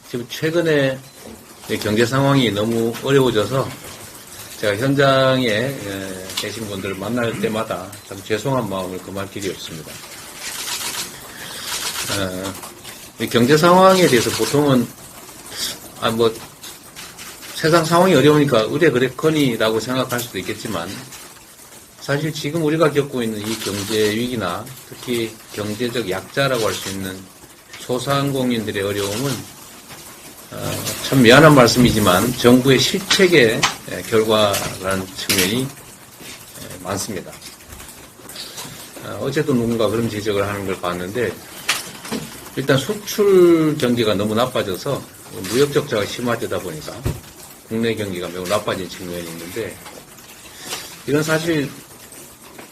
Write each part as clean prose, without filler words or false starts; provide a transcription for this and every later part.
지금 최근에 경제 상황이 너무 어려워져서 제가 현장에 계신 분들을 만날 때마다 참 죄송한 마음을 금할 길이 없습니다. 이 경제 상황에 대해서 보통은 세상 상황이 어려우니까 의례그랬거니라고 생각할 수도 있겠지만 사실 지금 우리가 겪고 있는 이 경제 위기나 특히 경제적 약자라고 할 수 있는 소상공인들의 어려움은 참 미안한 말씀이지만 정부의 실책의 결과라는 측면이 많습니다. 어제도 누군가 그런 지적을 하는 걸 봤는데 일단 수출 경기가 너무 나빠져서 무역 적자가 심화되다 보니까 국내 경기가 매우 나빠진 측면이 있는데 이건 사실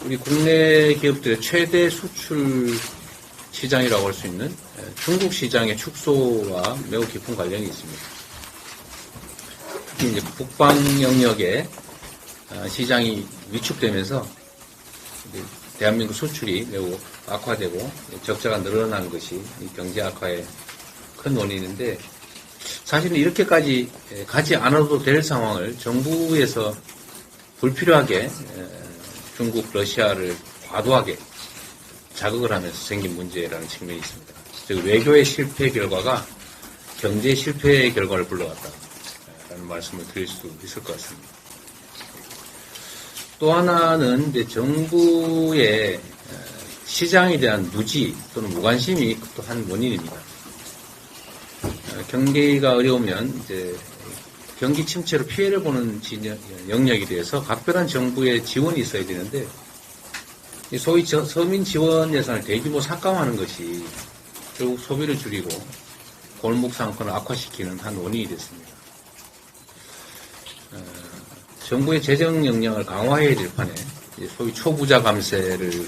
우리 국내 기업들의 최대 수출 시장이라고 할 수 있는 중국 시장의 축소와 매우 깊은 관련이 있습니다. 특히 이제 북방 영역에 시장이 위축되면서 대한민국 수출이 매우 악화되고 적자가 늘어난 것이 경제 악화의 큰 원인인데 사실은 이렇게까지 가지 않아도 될 상황을 정부에서 불필요하게 중국, 러시아를 과도하게 자극을 하면서 생긴 문제라는 측면이 있습니다. 즉 외교의 실패 결과가 경제 실패의 결과를 불러왔다라는 말씀을 드릴 수 있을 것 같습니다. 또 하나는 이제 정부의 시장에 대한 무지 또는 무관심이 또 한 원인입니다. 경기가 어려우면 이제 경기 침체로 피해를 보는 영역에 대해서 각별한 정부의 지원이 있어야 되는데 소위 서민 지원 예산을 대규모 삭감하는 것이 결국 소비를 줄이고 골목 상권을 악화시키는 한 원인이 됐습니다. 정부의 재정 역량을 강화해야 될 판에 소위 초부자 감세를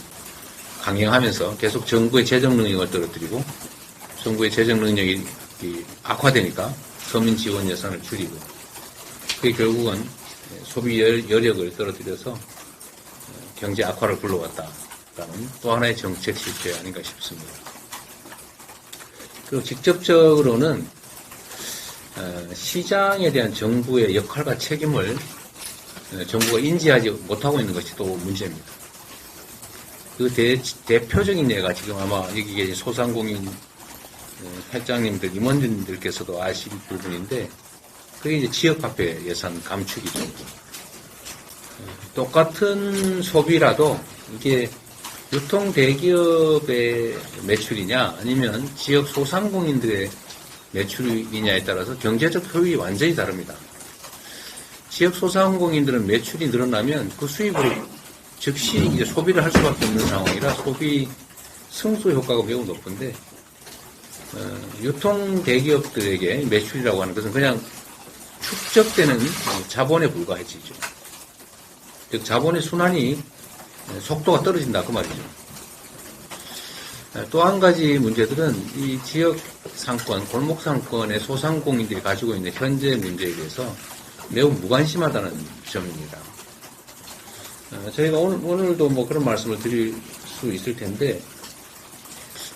강행하면서 계속 정부의 재정 능력을 떨어뜨리고 정부의 재정 능력이 악화되니까 서민 지원 예산을 줄이고 그게 결국은 소비 여력을 떨어뜨려서 경제 악화를 불러왔다라는 또 하나의 정책 실패 아닌가 싶습니다. 그리고 직접적으로는 시장에 대한 정부의 역할과 책임을 정부가 인지하지 못하고 있는 것이 또 문제입니다. 그 대표적인 예가 지금 아마 여기 계신 소상공인 회장님들, 임원님들께서도 아실 부분인데 그게 이제 지역화폐 예산 감축이죠. 똑같은 소비라도 이게 유통 대기업의 매출이냐 아니면 지역 소상공인들의 매출이냐에 따라서 경제적 효율이 완전히 다릅니다. 지역 소상공인들은 매출이 늘어나면 그 수입으로 즉시 이제 소비를 할 수밖에 없는 상황이라 소비 승수 효과가 매우 높은데 유통 대기업들에게 매출이라고 하는 것은 그냥 축적되는 자본에 불과해지죠. 즉 자본의 순환이 속도가 떨어진다 그 말이죠. 또 한 가지 문제들은 이 지역 상권, 골목 상권의 소상공인들이 가지고 있는 현재 문제에 대해서 매우 무관심하다는 점입니다. 저희가 오늘도 뭐 그런 말씀을 드릴 수 있을 텐데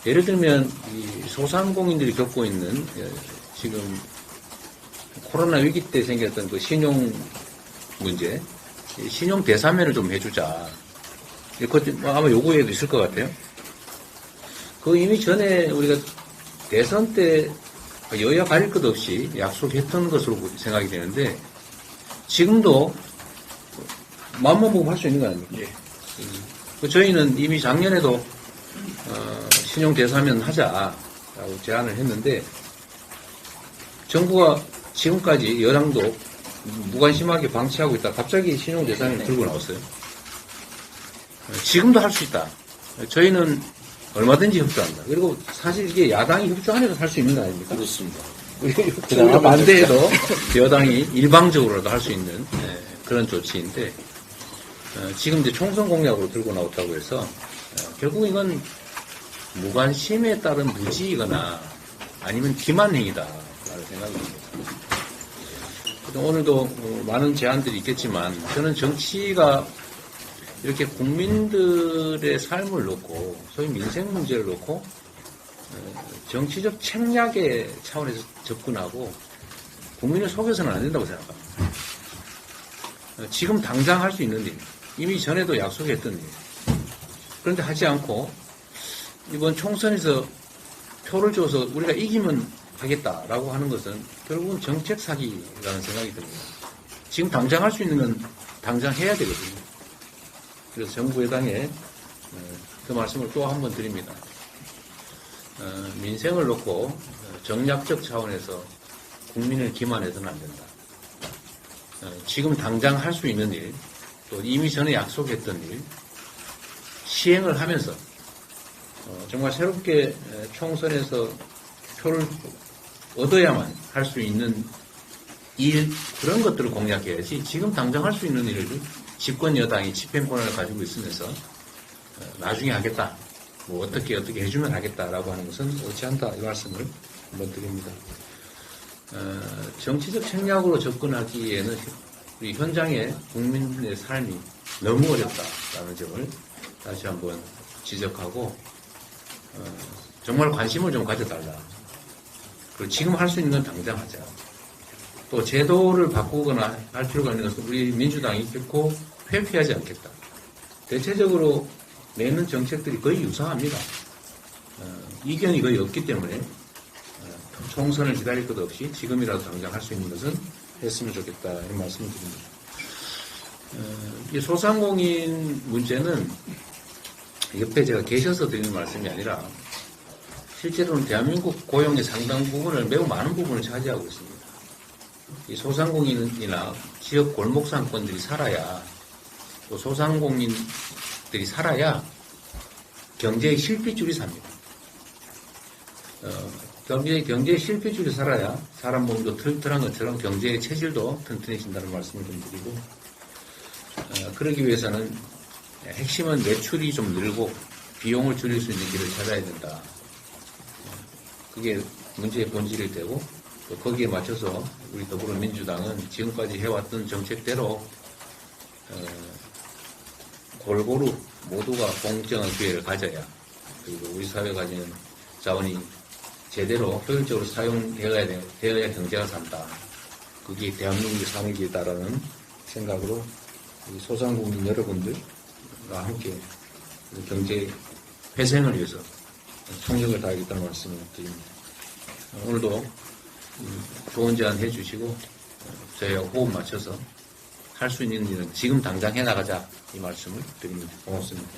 예를 들면 이 소상공인들이 겪고 있는 지금 코로나 위기 때 생겼던 그 신용 문제, 신용 대사면을 좀 해주자. 아마 요구에도 있을 것 같아요. 그 이미 전에 우리가 대선 때 여야 가릴 것 없이 약속했던 것으로 생각이 되는데 지금도 마음만 보고 할 수 있는 거 아닙니까? 예. 저희는 이미 작년에도 신용 대사면 하자라고 제안을 했는데 정부가 지금까지 여당도 무관심하게 방치하고 있다. 갑자기 신용 대사면을 들고 나왔어요. 지금도 할 수 있다. 저희는 얼마든지 협조한다. 그리고 사실 이게 야당이 협조하면서 할 수 있는 거 아닙니까? 그렇습니다. 우리가 반대해도 여당이 일방적으로라도 할 수 있는 그런 조치인데 지금 이제 총선 공약으로 들고 나왔다고 해서 결국 이건 무관심에 따른 무지이거나 아니면 기만행위다라는 생각이 듭니다. 오늘도 많은 제안들이 있겠지만 저는 정치가 이렇게 국민들의 삶을 놓고 소위 민생 문제를 놓고 정치적 책략의 차원에서 접근하고 국민을 속여서는 안 된다고 생각합니다. 지금 당장 할 수 있는 일, 이미 전에도 약속했던 일, 그런데 하지 않고 이번 총선에서 표를 줘서 우리가 이기면 하겠다라고 하는 것은 결국은 정책 사기라는 생각이 듭니다. 지금 당장 할 수 있는 건 당장 해야 되거든요. 그래서 정부 여당에 그 말씀을 또 한 번 드립니다. 민생을 놓고 정략적 차원에서 국민을 기만해서는 안 된다. 지금 당장 할 수 있는 일, 또 이미 전에 약속했던 일, 시행을 하면서 정말 새롭게 총선에서 표를 얻어야만 할 수 있는 일, 그런 것들을 공략해야지 지금 당장 할 수 있는 일을 집권 여당이 집행 권한을 가지고 있으면서 나중에 하겠다, 뭐 어떻게 해주면 하겠다라고 하는 것은 옳지 않다, 이 말씀을 한번 드립니다. 정치적 책략으로 접근하기에는 우리 현장의 국민의 삶이 너무 어렵다라는 점을 다시 한번 지적하고 정말 관심을 좀 가져달라. 그리고 지금 할 수 있는 건 당장 하자. 또 제도를 바꾸거나 할 필요가 있는 것은 우리 민주당이 결코 회피하지 않겠다. 대체적으로 내는 정책들이 거의 유사합니다. 이견이 거의 없기 때문에 총선을 기다릴 것 없이 지금이라도 당장 할 수 있는 것은 했으면 좋겠다, 이런 말씀을 드립니다. 이 소상공인 문제는 옆에 제가 계셔서 드리는 말씀이 아니라 실제로는 대한민국 고용의 상당 부분을, 매우 많은 부분을 차지하고 있습니다. 이 소상공인이나 지역 골목상권들이 살아야, 또 소상공인들이 살아야 경제의 실핏줄이 삽니다. 경제의 실핏줄이 살아야 사람 몸도 튼튼한 것처럼 경제의 체질도 튼튼해진다는 말씀을 좀 드리고, 그러기 위해서는 핵심은 매출이 좀 늘고 비용을 줄일 수 있는 길을 찾아야 된다. 그게 문제의 본질이 되고, 또 거기에 맞춰서 우리 더불어민주당은 지금까지 해왔던 정책대로 골고루 모두가 공정한 기회를 가져야, 그리고 우리 사회가 가지는 자원이 제대로 효율적으로 사용되어야 경제가 산다. 그게 대한민국의 사는 길이다라는 생각으로 소상공인 여러분들과 함께 경제 회생을 위해서 총력을 다하겠다는 말씀을 드립니다. 오늘도 좋은 제안 해주시고 저희와 호흡 맞춰서 할 수 있는 일은 지금 당장 해나가자, 이 말씀을 드립니다. 고맙습니다.